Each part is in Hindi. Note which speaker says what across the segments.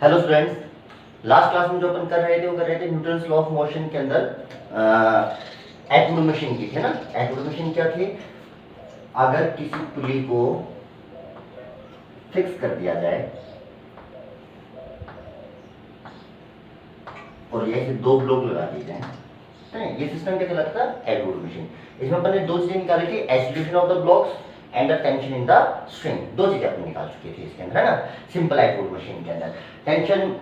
Speaker 1: हेलो स्टूडेंट्स, लास्ट क्लास में जो अपन कर रहे थे वो कर रहे थे न्यूटन्स लॉ ऑफ मोशन के अंदर एटोमिक मशीन की थी ना। एटोमिक मशीन क्या थी? अगर किसी पुली को फिक्स कर दिया जाए और ये ऐसे दो ब्लॉक लगा दिए जाए, ये सिस्टम क्या कहलाता था? Atomic machine. इसमें अपन ने दो चीजें निकाली थी, acceleration of the blocks and the tension in the string. दो चीजें अपन निकाल चुके थे इसके अंदर, है ना, सिंपल एटोमिक मशीन के अंदर, टेंशन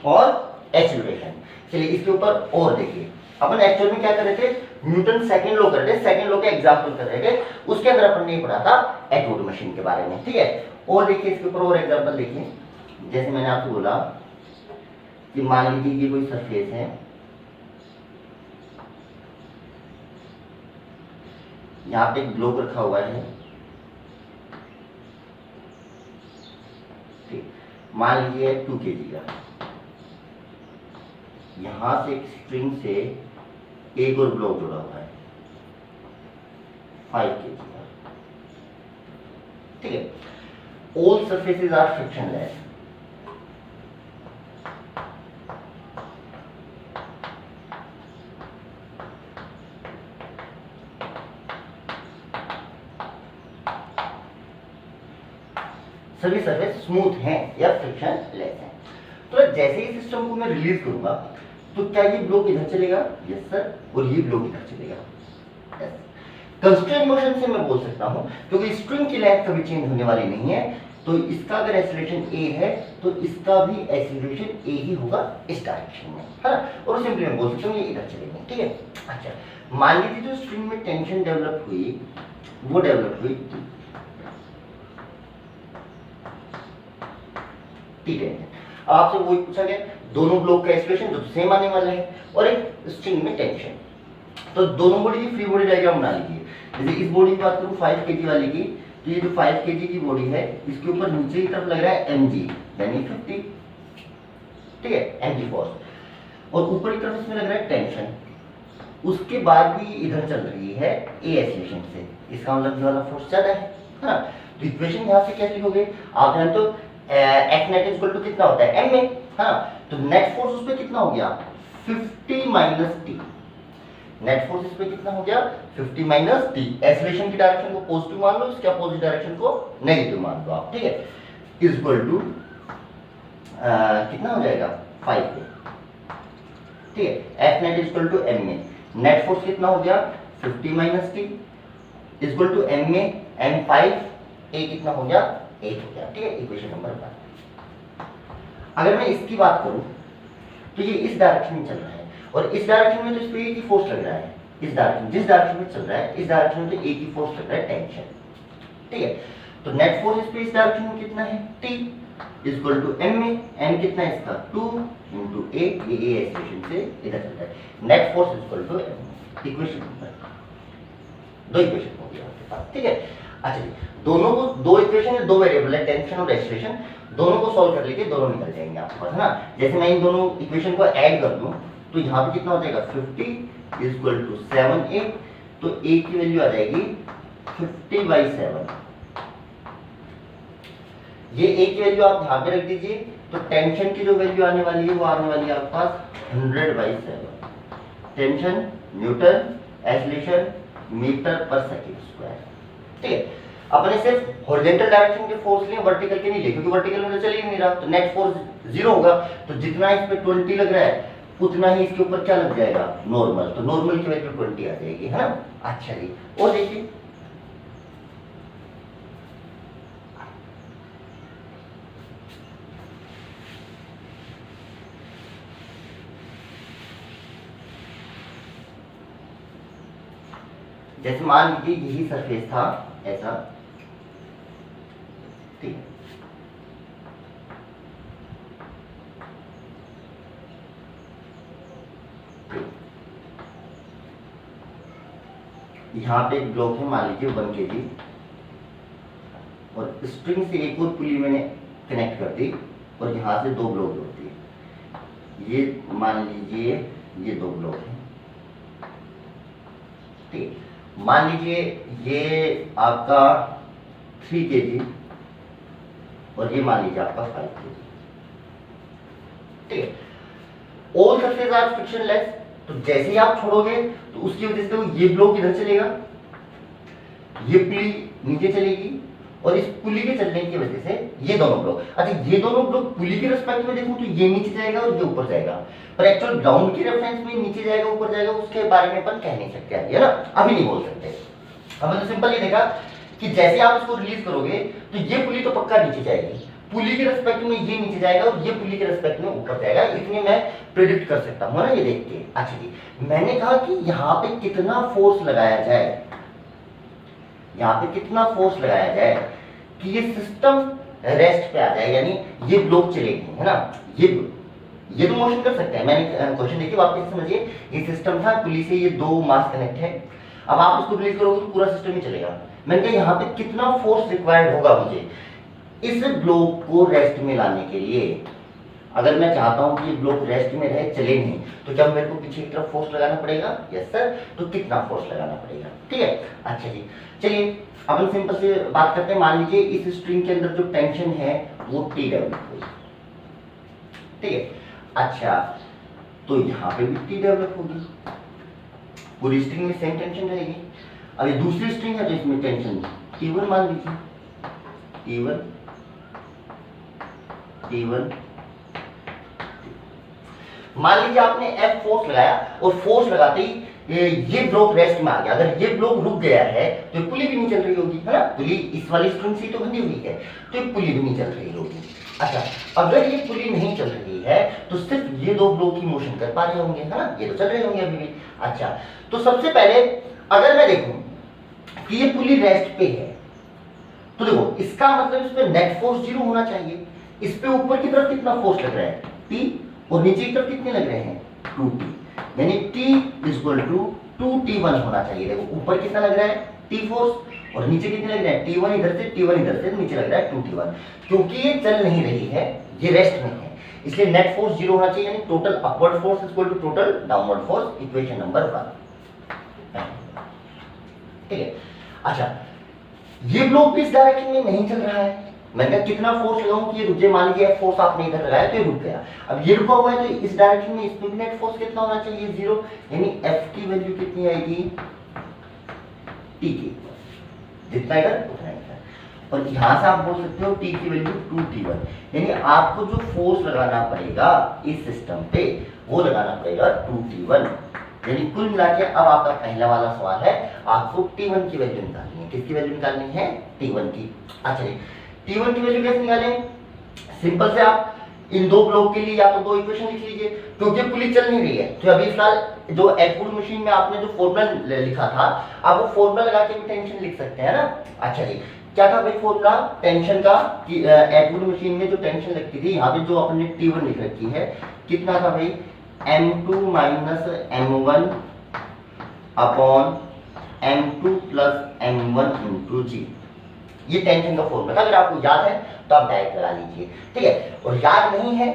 Speaker 1: और एक्सीलरेशन। चलिए इसके ऊपर और देखिए, अपन एक्चुअल में क्या कर रहे थे? न्यूटन सेकंड लॉ कर रहे थे, सेकंड लॉ के एग्जांपल कर रहे थे। उसके अंदर अपन ने पढ़ा था एटोमिक मशीन के बारे में, ठीक है। और देखिए इसके ऊपर और एग्जांपल देखिए, जैसे मैंने आपको बोला कि मान लीजिए ये कोई सरफेस है, यहाँ पे एक ब्लॉक रखा हुआ है, ठीक, मान लीजिए 2 kg का, यहां से एक स्ट्रिंग से एक और ब्लॉक जुड़ा हुआ है 5 kg का, ठीक है। ऑल सरफेसेस आर फ्रिक्शनलेस, सभी सरफेस स्मूथ हैं या फ्रिक्शनलेस हैं। तो जैसे ही सिस्टम को मैं रिलीज करूंगा तो क्या ये ब्लॉक इधर चलेगा? Yes sir. और ये ब्लॉक इधर चलेगा? यस। कंस्ट्रेंट मोशन से मैं बोल सकता हूं, क्योंकि स्ट्रिंग की लेंथ कभी चेंज होने वाली नहीं है, तो इसका अगर एक्सीलरेशन a है तो इसका भी एक्सीलरेशन a ही होगा इस डायरेक्शन में, है ना। और सिंपली मैं बोल सकता हूं ये इधर चलेंगे, ठीक है। अच्छा, मान लीजिए जो स्ट्रिंग में टेंशन डेवलप हुई वो डेवलप हुई ठीक है। आपसे वही पूछा गया, दोनों ब्लॉक का एक्सप्रेशन जो सेम आने वाला है और एक स्ट्रिंग में टेंशन, तो दोनों बॉडी की फ्री बॉडी डायग्राम बना लीजिए। जैसे इस बॉडी की बात करूं 5 kg वाली की, तो ये जो 5 kg की बॉडी है इसके ऊपर नीचे की तरफ लग रहा है mg यानी 50, ठीक है, mg फोर्स, और ऊपर की तरफ इसमें लग रहा है टेंशन। उसके बाद भी इधर चल रही है a एक्सीलरेशन से, इसका मतलब ये वाला फोर्स ज्यादा है, हाँ। तो इक्वेशन यहां से कैसे लिखोगे आप? जान तो F net इक्वल टू कितना होता है? m में, हाँ। तो नेट फोर्स उस पे कितना हो गया? 50 माइनस टी। नेट फोर्स इस पे कितना हो गया? 50 माइनस टी। एक्सीलरेशन की डायरेक्शन को पॉजिटिव मान लो, इसके अपोजिट डायरेक्शन को नेगेटिव मान लो आप, ठीक है। इक्वल टू कितना हो जाएगा? 5 पे, ठीक है। F net equal to m में नेट फोर्स कितना हो गया? 50 minus T equal to m में m5, a कितना हो गया? 8 हो गया, ठीक है। Equation number 1। अगर मैं इसकी बात करूं तो ये इस डायरेक्शन में चल रहा है और इस डायरेक्शन में तो इस पे एक ही फोर्स लग रहा है, इस डायरेक्शन, जिस डायरेक्शन में चल रहा है इस डायरेक्शन में तो एक ही फोर्स लग रहा है, टेंशन, ठीक है। तो नेट फोर्स इस पे इस डायरेक्शन में कितना है? t इक्वल टू m में m कितना है इसका? 2 into a, ये a एक्सप्रेशन से इधर चल रहा है। Net force equal to m। Equation number 2 equation हो गया आपके पास, ठीक है। अच्छा जी, दोनों को दो इक्वेशन है, दो वेरिएबल है, टेंशन और एक्सीलरेशन, दोनों को सॉल्व कर लीजिए, दोनों निकल जाएंगे आपके पास, है ना। जैसे मैं इन दोनों इक्वेशन को ऐड कर दूं तो यहाँ पे कितना हो जाएगा? 50 इक्वल टू 7a, तो a की वैल्यू आ जाएगी 50/7। ये a की वैल्यू आप यहाँ पे रख दीजिए, तो टेंशन की जो वैल्यू आने वाली है वो आने वाली है आपके पास 100/7। टेंशन न्यूटन, एक्सीलरेशन मीटर पर सेकेंड स्क्वायर, ठीक है। अपने सिर्फ हॉरिजॉन्टल डायरेक्शन के फोर्स लिए, वर्टिकल के नहीं लिए, क्योंकि वर्टिकल में तो चल ही नहीं रहा, तो नेट फोर्स 0 होगा। तो जितना इस पे 20 लग रहा है उतना ही इसके ऊपर क्या लग जाएगा? नॉर्मल। तो नॉर्मल की वैल्यू 20 आ जाएगी, है ना। अच्छा जी, और देखिए जैसे मान लीजिए यही सरफेस था ऐसा, ठीक है, यहाँ पे एक ब्लॉक है मान लीजिए 1 kg, और स्ट्रिंग से एक और पुली मैंने कनेक्ट कर दी और यहाँ से 2 ब्लॉक जोड़ दिए। ये मान लीजिए ये 2 ब्लॉक हैं, ठीक। मान लीजिए ये आपका 3 kg और ये मान लीजिए आपका 5 kg, ठीक है। ऑल सरफेस आर फ्रिक्शनलेस, तो जैसे ही आप छोड़ोगे तो उसकी वजह से ये ब्लॉक इधर चलेगा, ये पुली नीचे चलेगी, और इस पुली के चलने की वजह से ये दोनों ब्लॉक, अच्छा ये दोनों ब्लॉक पुली के रिस्पेक्ट में देखूं तो ये नीचे जाएगा और ये ऊपर जाएगा, पर एक्चुअल ग्राउंड के रेफरेंस में नीचे जाएगा ऊपर जाएगा उसके बारे में अपन कह नहीं सकते है ना, अभी नहीं बोल सकते। हमने तो सिंपल ये देखा कि जैसे आप इसको रिलीज करोगे तो ये पुली तो पक्का नीचे जाएगी, पुली के रिस्पेक्ट में ये नीचे जाएगा और ये पुली के रिस्पेक्ट में ऊपर जाएगा, इतने मैं प्रेडिक्ट कर सकता हूं ना ये देख के। अच्छा जी, मैंने कहा कि यहाँ पे कितना फोर्स लगाया जाए, यहाँ पे कितना फोर्स लगाया जाए कि ये सिस्टम रेस्ट पे आ जाए, यानी ये ब्लॉक चलेगी, है ना, ये तो मोशन कर सकते हैं। मैंने क्वेश्चन देखिए वापस समझिए, ये सिस्टम था, पुली से ये दो मास कनेक्ट है, अब आप इसको रिलीज करोगे तो पूरा सिस्टम ही चलेगा। मैंने कहा यहाँ पे कितना फोर्स रिक्वायर्ड होगा मुझे इस ब्लॉक को रेस्ट में लाने के लिए। अगर मैं चाहता हूं कि ये ब्लॉक रेस्ट में रहे, चले नहीं, तो क्या मेरे को पीछे की तरफ फोर्स लगाना पड़ेगा? Yes sir. तो कितना फोर्स लगाना पड़ेगा? ठीक है। अच्छा जी, चलिए अपन सिंपल से बात करते हैं। मान लीजिए इस स्ट्रिंग के अंदर जो टेंशन है वो टी डेवलप हुई, ठीक है। अच्छा, तो यहाँ पे भी टी डेवलप होगी, पूरी स्ट्रिंग में सेम टेंशन रहेगी। अब ये दूसरी स्ट्रिंग है तो इसमें टेंशन T1 मान लीजिए, T1 मान लीजिए आपने F फोर्स लगाया और फोर्स लगाते ही ये ब्लॉक रेस्ट में आ गया। अगर ये ब्लॉक रुक गया है तो ये पुली भी नहीं चल रही होगी, है ना, पुली इस वाली स्ट्रिंग से तो बंधी हुई है, तो ये पुली भी नहीं चल रही होगी। अच्छा, अगर ये पुली नहीं चल रही है तो सिर्फ ये दो ब्लॉक ही मोशन कर पा रहे होंगे, है ना, ये तो चल रहे होंगे अभी भी। अच्छा, तो सबसे पहले अगर मैं देखूं कि ये पुली रेस्ट पे है तो देखो इसका मतलब इस पे नेट फोर्स 0 होना चाहिए। इस पे ऊपर की तरफ कितना फोर्स लग रहा है? T, और नीचे की तरफ कितने लग रहे हैं? 2T, यानी T इक्वल टू 2T1 होना चाहिए। देखो ऊपर कितना लग रहा है? T फोर्स, और नीचे कितने लग रहे हैं? T1 इधर से, T1 इधर से, नीचे लग रहा है 2T1। क्योंकि ये चल नहीं रही है, ये रेस्ट में है, इसलिए नेट फोर्स 0 होना चाहिए, यानी total upward force equal to total downward force, equation number 1। ठीक है। अच्छा, ये ब्लॉक भी इस डायरेक्शन में नहीं चल रहा है। मैंने कहा कितना फोर्स लगाऊं कि ये रुक जाए। मान लीजिए फोर्स आपने इधर लगाया तो ये रुक गया। अब ये रुका हुआ है तो इस डायरेक्शन में इसमें भी नेट फोर्स कितना होना चाहिए? 0, यानी F की वैल्यू कितनी आएगी? T की, जितना इधर उतना इधर। और यहां से आप बोल सकते हो T की वैल्यू 2T1, यानी आपको जो फोर्स लगाना पड़ेगा इस सिस्टम पे वो लगाना पड़ेगा 2T1। यानी कुल मिला के अब आपका पहला वाला सवाल है, आपको T1 की वैल्यू निकालनी है। किसकी वैल्यू निकालनी है? T1 की। अच्छा जी, T1 की वैल्यू कैसे निकालें? सिंपल से आप इन दो ब्लॉक के लिए या तो दो इक्वेशन लिख लीजिए, क्योंकि पुली चल नहीं रही है तो अभी फिलहाल जो एटवुड मशीन में आपने जो फॉर्मूला लिखा था, आप वो फॉर्मूला लगा के भी टेंशन लिख सकते हैं ना। अच्छा जी, क्या था भाई फॉर्मूला टेंशन का कि एटवुड मशीन में जो टेंशन लगती थी, यहाँ पे जो आपने T1 लिख रखी है, कितना था भाई? M2 minus M1 upon M2 plus M1 into G। ये टेंशन का फॉर्मूला, अगर आपको याद है तो आप डायरेक्ट लगा लीजिए, ठीक है। और याद नहीं है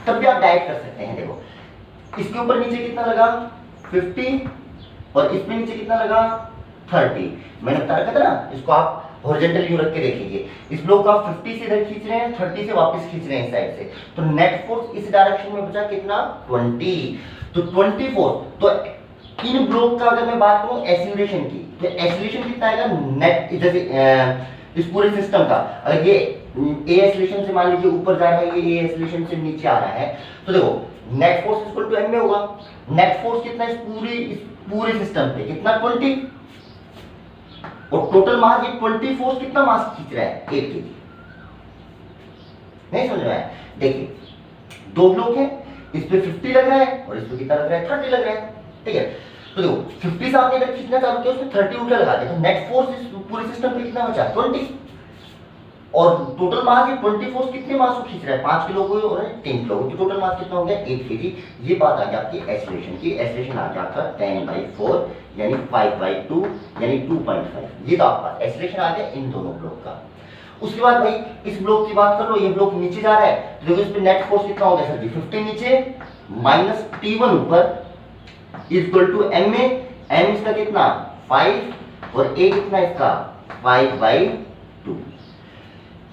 Speaker 1: तब भी आप डायरेक्ट कर सकते हैं। देखो इसके ऊपर नीचे कितना लगा? 50, और इसमें नीचे कितना लगा? 30। मैंने बता रखा था ना, इसको आप हॉरिजॉन्टल व्यू रख के देख लीजिए। इस ब्लॉक को आप 50 से इधर खींच रहे हैं, 30 से वापस खींच रहे हैं इस साइड से, तो नेट फोर्स इस डायरेक्शन में बचा कितना? 20। तो 20 फोर्स, तो इन ब्लॉक का अगर मैं बात करूं एक्सीलरेशन की, तो एक्सीलरेशन कितना आएगा? नेट जैसे इस पूरे सिस्टम का अगर ये ए एक्सीलरेशन से मान लीजिए ऊपर जा रहा है, ये ए एक्सीलरेशन से नीचे आ रहा है, तो देखो net force equal to m में होगा। नेट फोर्स कितना इस पूरे सिस्टम पे? कितना? 20, और टोटल मास ये 20 फोर्स कितना मास खींच रहा है? 8 kg। नहीं समझ में आया? देखिए दो ब्लॉक है, इस पे 50 लग रहा है और इस पे कितना लग रहा है? 30 लग रहा है, ठीक है। तो देखो 50 से आपने अगर खींचना चालू किया, उसमें 30 उल्टा लगा दिया, तो नेट फोर्स इस पूरे सिस्टम पे कितना बचा? 20, और टोटल मास ये 20 फोर्स कितने मास को खींच रहा है? 5 किलो को और 3 किलो को, तो टोटल मास कितना हो गया? 8 kg। ये बात आ गई आपकी एक्सीलरेशन की। एक्सीलरेशन आ गया आपका 10/4 यानी 5/2 यानी 2.5। ये तो आपका एक्सीलरेशन आ गया इन दोनों ब्लॉक का। उसके बाद भाई इस ब्लॉक की बात कर लो, ये ब्लॉक नीचे जा रहा है, तो देखो इस पे नेट फोर्स कितना हो गया सर जी? 50 नीचे माइनस T1 ऊपर इक्वल टू M में, M इसका कितना? 5, और A कितना इसका? 5/2।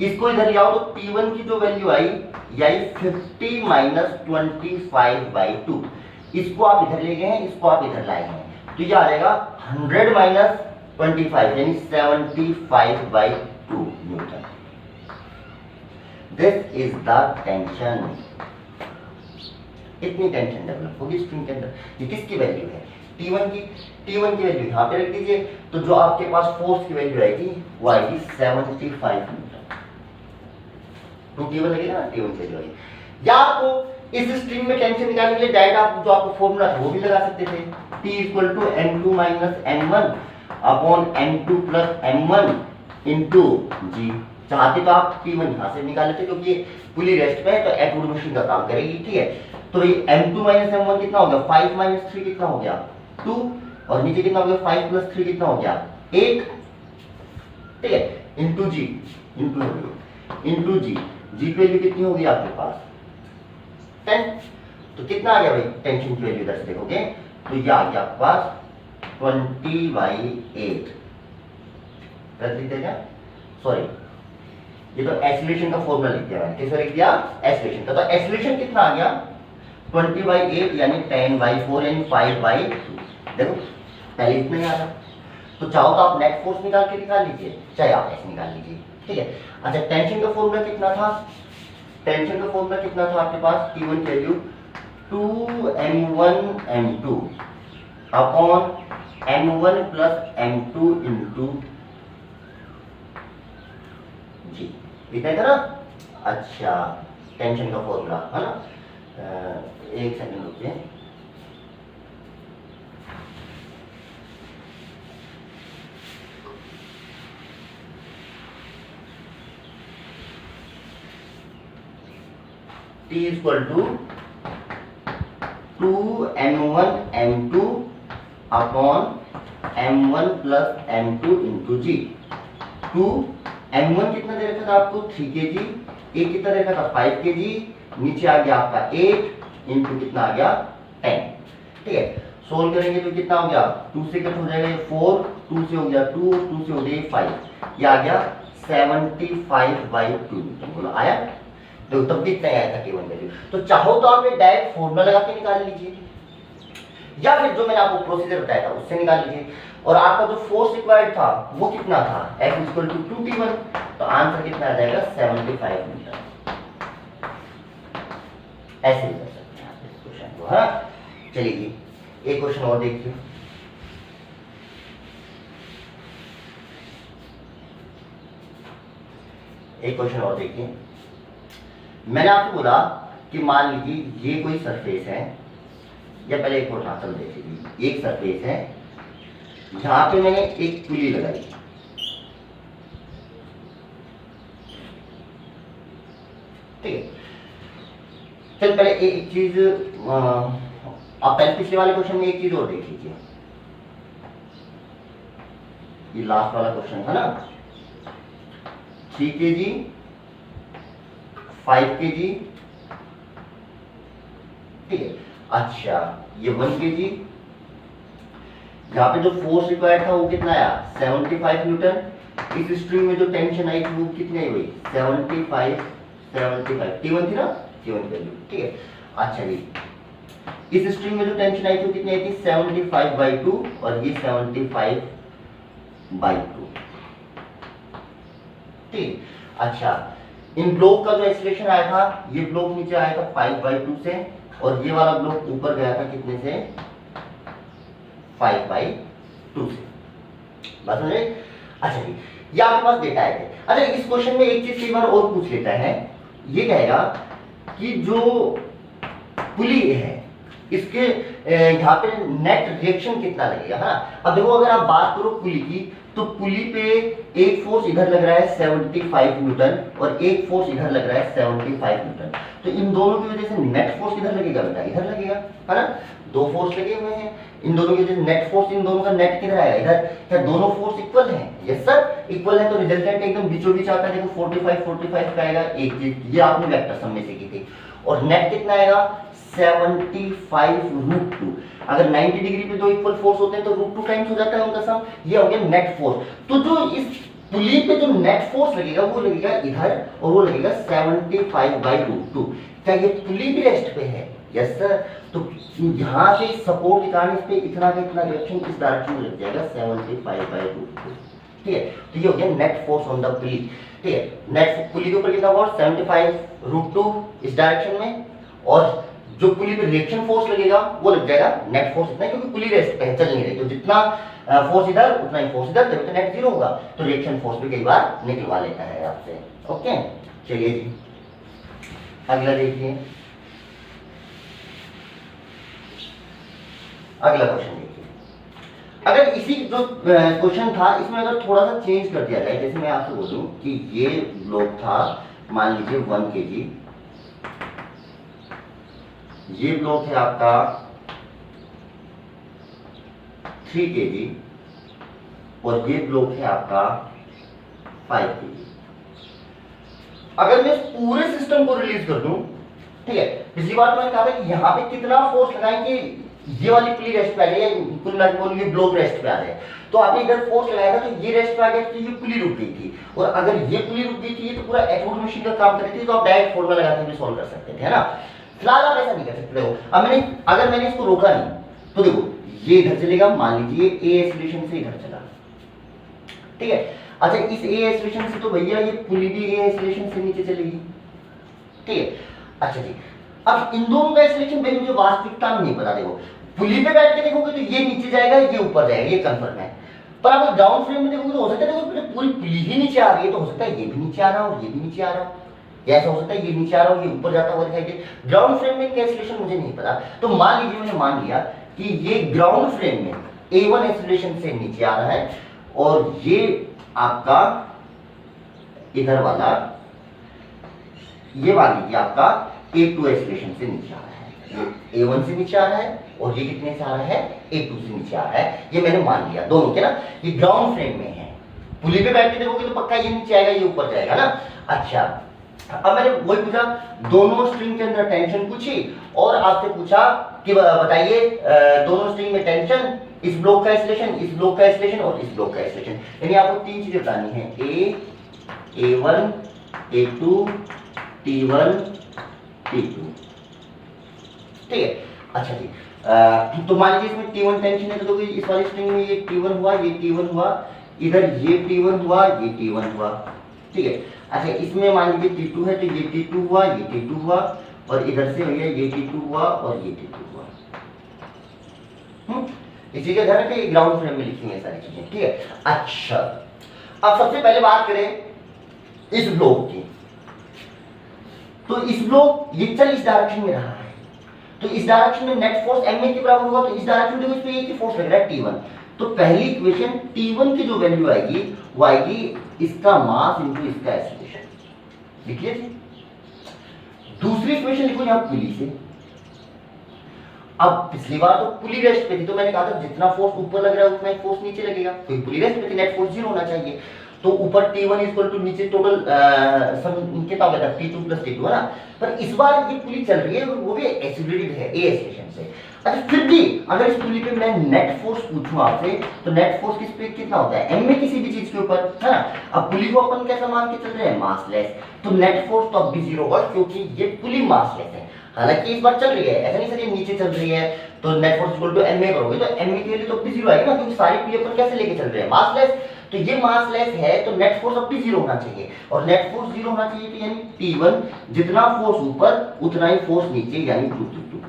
Speaker 1: इसको इधर ले आओ तो T1 की जो वैल्यू आई ये आई 50 माइनस 25/2। इसको आप इधर ले गए हैं, इसको आप इधर लाए हैं, तो ये आ जाएगा 100 माइनस 25 यानी 75/2 Newton. This is the tension. इतनी टेंशन डेवलप होगी स्ट्रिंग के अंदर। ये किसकी वैल्यू है? T1 की वैल्यू यहाँ पे रख दीजिए, तो जो आपके पास फोर्स की वैल्यू आएगी वो आएगी 75 न्यूटन। 2T1 लगेगा ना, T1 की वैल्यू आएगी। या आपको इस स्ट्रिंग में टेंशन निकालने के लिए डायरेक्ट आप जो आपको फॉर्मूला था वो भी लगा सकते थे, T equal to m2 minus m1 upon m2 plus m1 into g. चाहते तो आप T1 यहाँ से निकाल लेते, क्योंकि ये पुली रेस्ट पे है तो एटवुड मशीन का काम करेगी, ठीक है। तो ये m2 माइनस m1 कितना हो गया? 5 माइनस 3 कितना हो गया? 2, और नीचे कितना हो गया? 5 प्लस 3 कितना हो गया? 8, ठीक है, इंटू जी, इंटू जी। जी की वैल्यू कितनी होगी आपके पास? 10। तो कितना आ गया भाई टेंशन की वैल्यू? इधर से देखोगे तो ये आ गया आपके पास 20/8। रख लिख दिया, सॉरी ये तो एक्सीलरेशन का फॉर्मूला लिख दिया मैंने। किसका लिख दिया? एक्सीलरेशन का। तो एक्सीलरेशन कितना आ गया? 20/8 यानी 10/4 यानी 5/2। देखो पहले इतना ही आ रहा, तो चाहो तो आप नेट फोर्स निकाल के निकाल लीजिए, चाहे आप ऐसे निकाल लीजिए, ठीक है। अच्छा, टेंशन का फॉर्मूला कितना था? टेंशन का फॉर्मूला कितना था आपके पास? T1 की value 2m1 m2 upon m1 plus m2 into g, इतना था ना। अच्छा, टेंशन का फॉर्मूला है ना, एक सेकंड रुकिए। T equal to 2m1 m2 upon m1 plus m2 into g. 2 m1 कितना दे रखा था आपको? 3 kg। एक कितना दे रखा था? 5 kg। नीचे आ गया आपका 8 इंटू कितना आ गया? 10, ठीक है। सोल्व करेंगे तो कितना हो गया? 2 से कट हो जाएगा 4, 2 से हो गया 2, 2 से हो गया 5, ये आ गया 75/2। बोलो आया? तो तब कितना आया था T1 वैल्यू। तो चाहो तो आप डायरेक्ट फॉर्मूला लगा के निकाल लीजिए, या फिर जो मैंने आपको प्रोसीजर बताया था उससे निकाल लीजिए। और आपका जो फोर्स रिक्वायर्ड था वो कितना था? F equal to 2T1। तो आंसर कितना आ जाएगा? 75 मीटर। ऐसे ही कर सकते हैं आप इस क्वेश्चन को, हाँ। चलिए एक क्वेश्चन और देखिए। एक क्वेश्चन और देखिए। मैंने आपको बोला कि मान लीजिए ये कोई सरफेस है, या पहले एक और चल देख लीजिए। एक सरफेस है, यहां पे मैंने एक पुली लगाई, ठीक है। चल पहले एक चीज आप पहले पिछले वाले क्वेश्चन में एक चीज और देख लीजिए। ये लास्ट वाला क्वेश्चन था ना, 3 kg 5 kg, ठीक है। अच्छा, ये 1 kg। यहाँ पे जो फोर्स रिक्वायर्ड था वो कितना आया? 75 न्यूटन। इस स्ट्रिंग में जो टेंशन आई थी वो कितनी आई हुई? 75 T1 थी ना, T1 वैल्यू, ठीक है। अच्छा जी, इस स्ट्रिंग में जो टेंशन आई थी वो कितनी आई थी? 75/2, और ये 75/2, ठीक। अच्छा, इन ब्लॉक का जो एक्सीलरेशन आया था, ये ब्लॉक नीचे आया था 5/2 से, और ये वाला ब्लॉक ऊपर गया था कितने से? 5/2 से। बात समझे? अच्छा जी, ये आपके पास डेटा है। अच्छा, इस क्वेश्चन में एक चीज कई बार और पूछ लेता है, ये कहेगा कि जो पुली है इसके यहाँ पे नेट रिएक्शन कितना लगेगा, है ना। अब देखो, अगर आप बात करो पुली की, तो पुली पे एक फोर्स इधर लग रहा है 75 न्यूटन, और एक फोर्स इधर लग रहा है 75 न्यूटन। तो इन दोनों की वजह से नेट फोर्स किधर लगेगा बेटा? इधर लगेगा, है ना। दो फोर्स लगे हुए हैं, इन दोनों की वजह से नेट फोर्स, इन दोनों का नेट किधर आएगा? इधर। क्या दोनों फोर्स इक्वल हैं? यस सर, इक्वल है। तो रिजल्टेंट एकदम बीचों बीच आता है। देखो 45 का आएगा, एक चीज ये आपने वेक्टर सम में से की थी। और नेट कितना आएगा? 75√2। अगर 90 डिग्री पे दो इक्वल फोर्स होते हैं तो √2 टाइम्स हो जाता है उनका सम। ये हो गया नेट फोर्स। तो जो इस पुली पे जो नेट फोर्स लगेगा वो लगेगा इधर और वो लगेगा 75/√2। क्या ये पुली भी रेस्ट पे है? Yes sir. तो यहां से सपोर्ट के कारण इस पे इतना का इतना रिएक्शन इस डायरेक्शन में लग जाएगा 75/√2। ठीक है, तो ये हो गया नेट फोर्स ऑन द पुली। ठीक है, नेट पुली के ऊपर कितना फोर्स 75/√2 इस डायरेक्शन में, और जो पुली पे रिएक्शन फोर्स लगेगा वो लग जाएगा नेट फोर्स इतना, क्योंकि पुली रेस्ट पे है, चल नहीं रही, तो जितना फोर्स इधर उतना ही फोर्स इधर, तभी तो नेट जीरो होगा। तो रिएक्शन फोर्स भी कई बार निकलवा लेता है आपसे। ओके, चलिए जी अगला देखिए, अगला क्वेश्चन देखिए। अगर इसी जो क्वेश्चन था इसमें अगर थोड़ा सा चेंज कर दिया जाए, जैसे मैं आपसे बोलूं कि ये ब्लॉक था मान लीजिए 1 kg, ये ब्लॉक है आपका 3 kg और ये ब्लॉक है आपका 5 kg। अगर मैं इस पूरे सिस्टम को रिलीज कर दूं, ठीक है, पिछली बार मैंने कहा था कि यहां पे कितना फोर्स लगाएंगे, ये वाली पुली रेस्ट पे आ गई, कुल मिला के बोलिए ब्लॉक रेस्ट पे आ गए, तो आपने इधर फोर्स लगाया था तो ये रेस्ट पे आ गया, तो ये पुली रुक गई थी, और अगर ये पुली रुक गई थी तो पूरा एटवुड मशीन का काम कर रही थी, तो आप डायरेक्ट फॉर्मूला लगाकर भी सॉल्व कर सकते थे, है ना। फिलहाल आप ऐसा नहीं कर सकते। देखो अब अगर मैंने इसको रोका नहीं तो देखो ये इधर चलेगा, मान लीजिए ए एक्सीलरेशन से इधर चला, ठीक है। अच्छा इस ए एक्सीलरेशन से तो भैया ये पुली भी ए एक्सीलरेशन से नीचे चलेगी, ठीक है। अच्छा जी, अब इन दोनों का एक्सीलरेशन भाई मुझे वास्तविकता में नहीं पता। देखो पुली पे बैठ के देखोगे तो ये नीचे जाएगा, ये ऊपर जाएगा, ये कंफर्म है। पर आप डाउन फ्रेम में देखोगे तो हो सकता है देखो पूरी पुली ही नीचे आ रही है, तो हो सकता है ये भी नीचे आ रहा हो, ये भी नीचे आ रहा हो, या ऐसा हो सकता है ये नीचे आ रहा हो, ये ऊपर जाता हुआ दिखाई दे। ग्राउंड फ्रेम में एक्सीलरेशन मुझे नहीं पता, तो मान लीजिए मैंने मान लिया कि ये ग्राउंड फ्रेम में A1 एक्सीलरेशन से नीचे आ रहा है, और ये आपका इधर वाला ये मान लीजिए आपका A2 एक्सीलरेशन से नीचे आ रहा है, ये A1 से नीचे आ रहा है और ये कितने से आ रहा है A2 से नीचे आ रहा है, ये मैंने मान लिया दोनों के ना, ये ग्राउंड फ्रेम में है। पुली पे बैठ के देखोगे तो पक्का ये नीचे आएगा, ये ऊपर जाएगा ना। अच्छा अब मैंने वही पूछा, दोनों स्ट्रिंग के अंदर टेंशन पूछी और आपसे पूछा कि बताइए दोनों स्ट्रिंग में टेंशन, इस ब्लॉक का एक्सीलरेशन, इस ब्लॉक का एक्सीलरेशन और इस ब्लॉक का एक्सीलरेशन, यानी आपको तीन चीजें बतानी है, A1 A2 T1 T2, ठीक है। अच्छा जी तो मान लीजिए इसमें T1 टेंशन है, तो इस वाली स्ट्रिंग में ये T1 हुआ, ये T1 हुआ, इधर ये T1 हुआ, ये T1 हुआ, ठीक है। अच्छा इसमें मान लीजिए T2 है, तो ये T2 हुआ, ये T2 हुआ, और इधर से भैया ये T2 हुआ और ये T2 हुआ। इसी के ध्यान रखिए, ग्राउंड फ्रेम में लिखी है सारी चीजें, ठीक है। अच्छा अब सबसे पहले बात करें इस ब्लॉक की, तो इस ब्लॉक ये चल इस डायरेक्शन में रहा है, तो इस डायरेक्शन में नेट फोर्स ma के बराबर होगा, तो इस डायरेक्शन में देखो इस पे एक ही फोर्स लग रहा है T1, तो पहली इक्वेशन T1 की जो वैल्यू आएगी वो आएगी इसका मास इनटू इसका एक्सीलरेशन, लिखिए जी। दूसरी इक्वेशन लिखो यहां पुली से। अब पिछली बार तो पुली रेस्ट पे थी, तो मैंने कहा था जितना फोर्स ऊपर लग रहा है उतना ही फोर्स नीचे लगेगा, तो पुली रेस्ट पे थी, नेट फोर्स 0 होना चाहिए, तो ऊपर T1 इक्वल टू नीचे टोटल सम कितना होगा T2 प्लस T2, है ना। पर इस बार ये पुली चल रही है, वो भी एक्सीलरेटेड है ए एक्सीलरेशन से। अच्छा फिर भी अगर इस पुली पे मैं नेट फोर्स पूछूं आपसे, तो नेट फोर्स किस पे कितना होता है, m में किसी भी चीज के ऊपर, है ना। अब पुली को अपन कैसा मान के चल रहे हैं, मासलेस, तो नेट फोर्स तो अब भी 0 होगा, क्योंकि ये पुली मासलेस है। हालांकि इस बार चल रही है, ऐसा नहीं सर ये नीचे चल रही है तो net force equal to ma करोगे तो ma के लिए तो अब भी 0 आएगा ना, क्योंकि सारी पुली अपन कैसे लेके चल रहे हैं, मासलेस। तो ये मासलेस है तो नेट फोर्स अब भी 0 होना चाहिए, और नेट फोर्स 0 होना चाहिए, तो यानी T1 जितना फोर्स ऊपर उतना ही फोर्स नीचे, यानी 2T2।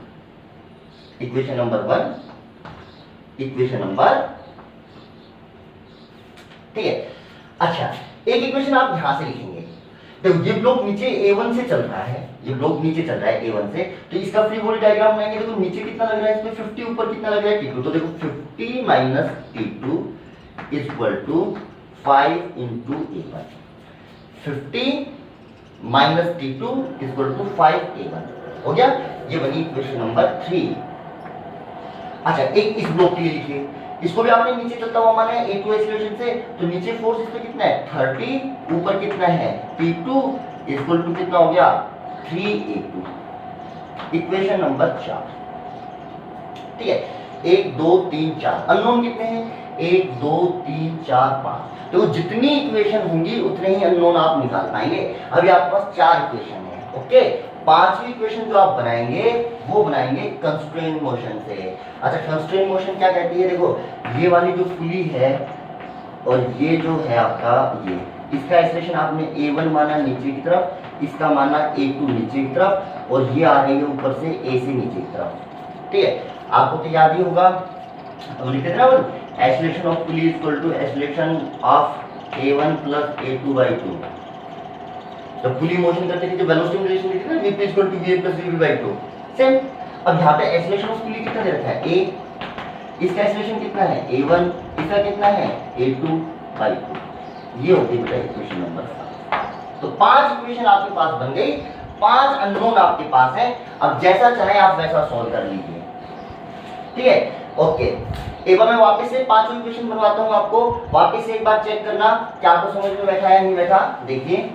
Speaker 1: Equation number 1, equation number, ठीक है। अच्छा एक इक्वेशन आप यहां से लिखेंगे, देखो ये ब्लॉक नीचे A1 से चल रहा है, ये ब्लॉक नीचे चल रहा है A1 से, तो इसका फ्री बॉडी डायग्राम बनाएंगे। देखो नीचे कितना लग रहा है इसमें 50, ऊपर कितना लग रहा है T2, तो देखो 50 minus T2 equal to 5 into A1, 50 minus T2 equal to 5A1 हो गया, ये बनी इक्वेशन नंबर 3। अच्छा एक इस ब्लॉक के लिए लिखिए, इसको भी आपने नीचे चलता हुआ माना है A2 एक्सीलरेशन से, तो नीचे फोर्स इस पे कितना है 30, ऊपर कितना है T2 इक्वल टू कितना हो गया 3A2, इक्वेशन नंबर 4, ठीक है। 1 2 3 4 अननोन कितने हैं 1 2 3 4 5, तो जितनी इक्वेशन होंगी उतने ही अननोन आप निकाल पाएंगे। अभी आपके पास 4 इक्वेशन है, ओके। 5वीं इक्वेशन जो आप बनाएंगे वो बनाएंगे कंस्ट्रेंट मोशन से। अच्छा, कंस्ट्रेंट मोशन क्या कहती है? देखो, ये वाली जो पुली है और ये जो है आपका ये, इसका एक्सप्रेशन आपने A1 माना नीचे की तरफ, इसका माना A2 नीचे की तरफ, और ये आ रही है ऊपर से A से नीचे की तरफ। ठीक है, आपको तो याद ही होगा, अब लिख देना acceleration of pulley equal to acceleration of A1 plus A2 by 2। जब पुली मोशन करते थे, जब वेलोसिटी रिलेशन लिखते थे ना, Vp equal to Va plus Vb by 2, same. अब यहाँ पे एक्सलेशन ऑफ पुली कितना दे रखा है? A, इसका एक्सलेशन कितना है? A1, इसका कितना है? A2 by 2। ये होती है बेटा इक्वेशन नंबर 5। तो 5 इक्वेशन आपके पास बन गई, 5 अननोन आपके पास है। अब जैसा चाहे आप वैसा सॉल्व कर लीजिए, ठीक है, ओके। एक बार मैं वापस से 5 इक्वेशन बनवाता हूं आपको, वापस से एक बार चेक करना क्या आपको समझ में बैठा है नहीं बैठा। देखिए,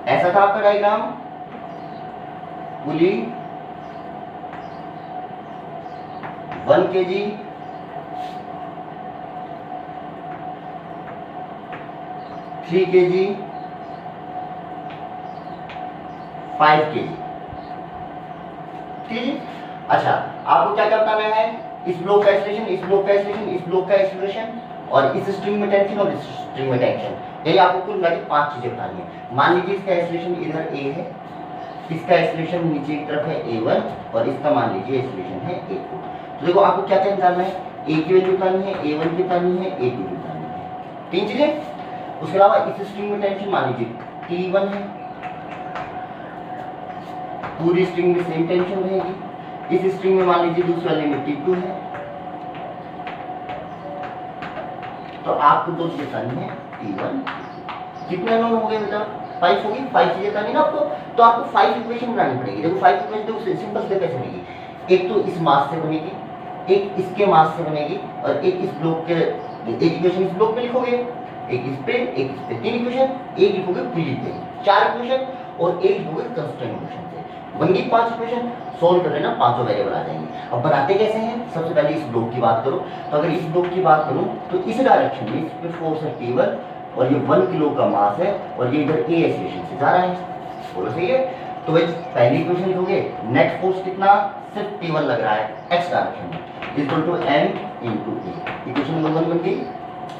Speaker 1: ऐसा था आपका डायग्राम, पुली 1 kg, 3 kg, 5 kg, ठीक है। अच्छा, आपको क्या क्या बताना है? इस ब्लॉक का एक्सेलरेशन, इस ब्लॉक का एक्सेलरेशन, इस ब्लॉक का एक्सेलरेशन, और इस स्ट्रिंग में टेंशन और इस स्ट्रिंग में टेंशन। यही आपको कुल मिला के 5 चीजें बतानी है। मान लीजिए इसका एक्सेलरेशन इधर A है, इसका एक्सेलरेशन नीचे की तरफ है A1, और इसका मान लीजिए एक्सेलरेशन है A2। तो देखो, आपको क्या क्या निकालना है? A की वैल्यू बतानी है, A1 की बतानी है, A2 की बतानी है, 3 चीजें। उसके अलावा इस स्ट्रिंग में टेंशन मान लीजिए T1 है, पूरी स्ट्रिंग में सेम टेंशन रहेगी। इस स्ट्रिंग में मान लीजिए दूसरे वाले में T2 है। तो आपको दो चीजें बतानी है, T1, कितने नोन हो गए बेटा? 5 होगी। 5 चीजें बतानी ना आपको, तो आपको 5 इक्वेशन बनानी पड़ेगी। देखो 5 इक्वेशन देखो सिंपल से कैसे बनेगी? एक तो इस मास से बनेगी, एक इसके मास से बनेगी, और एक इस ब्लॉक के, एक इक्वेशन इस ब्लॉक पे लिखोगे, एक इस पे, एक इस पे, 3 इक्वेशन, एक लिखोगे पुली पे, 4 इक्वेशन, और एक लिखोगे कंस्ट्रेंट मोशन से। बन गई 5 इक्वेशन। सोल्व कर लेना, 5 वेरिएबल आ जाएंगे। अब बनाते कैसे हैं? सबसे पहले इस ब्लॉक की बात करो, तो अगर इस ब्लॉक की बात करूं तो इस डायरेक्शन में इस पे फोर्स है T1, और ये 1 किलो का मास है, और ये इधर A एक्सेलरेशन से जा रहा है, बोलो सही है। तो भाई पहली इक्वेशन लिखोगे, नेट फोर्स कितना? सिर्फ T1 लग रहा है x डायरेक्शन में, equal to m into A। Equation number 1 बन गई।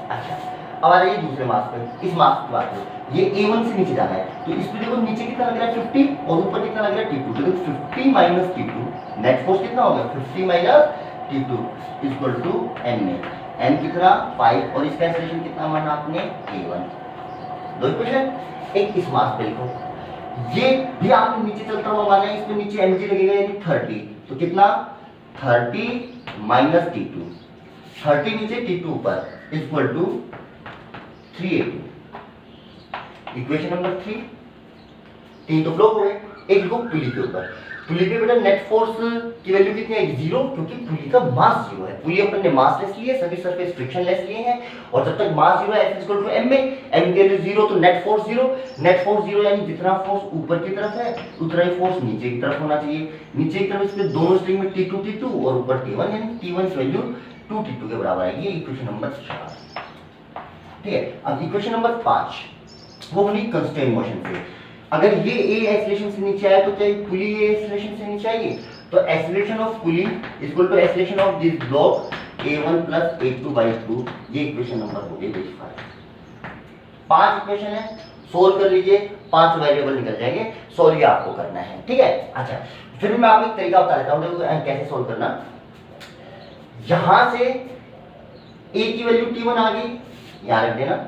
Speaker 1: अच्छा, अब आ जाइए दूसरे मास पे। इस मास की बात करो, ये A1 से नीचे जाना है, तो इस पे देखो नीचे कितना लग रहा है 50, और ऊपर कितना लग रहा है T2। तो देखो 50 माइनस T2, नेट फोर्स कितना हो गया? 50 minus T2 equal to m में, m कितना? 5, और इसका एक्सेलरेशन कितना माना आपने? A1। दो इक्वेशन। एक इस मास पे लिखो, ये भी आपने नीचे चलता हुआ माना है, इसमें नीचे mg लगेगा, यानी 30। तो कितना? 30 माइनस T2, 30 नीचे T2 ऊपर, इक्वल टू 380। Equation number 3। 3 तो ब्लॉक हो गए, एक लिखो पुली के ऊपर। पुली पे बेटा नेट फोर्स की वैल्यू कितनी है? 0, क्योंकि पुली का मास 0 है। पुली अपन ने मास लेस लिए, सभी सरफेस फ्रिक्शनलेस लिए हैं, और जब तक मास 0 है, F इक्वल टू m में, m की वैल्यू 0, तो नेट फोर्स 0। नेट फोर्स 0 यानी जितना फोर्स ऊपर की तरफ है उतना ही फोर्स नीचे की तरफ होना चाहिए। नीचे की तरफ इसके दोनों स्ट्रिंग में T2 और ऊपर T1, यानी T1 की वैल्यू 2T2 के बराबर आएगी। ये इक्वेशन नंबर 4, ठीक है। अब इक्वेशन नंबर 5 वो बनी कंस्ट्रेंट मोशन से। अगर ये A एक्सेलरेशन से नीचे आया तो क्या पुली A एक्सेलरेशन से नीचे आएगी? तो acceleration of pulley equal to acceleration of this block A1 plus A2 by 2। ये इक्वेशन नंबर हो गई 5। 5 इक्वेशन है, सोल्व कर लीजिए, 5 वेरिएबल निकल जाएंगे। सॉल्व ये आपको करना है, ठीक है। अच्छा, फिर मैं आपको एक तरीका बता देता हूँ, देखो कैसे सोल्व करना। यहां से A की वैल्यू T1 आ गई, यहां रख देना।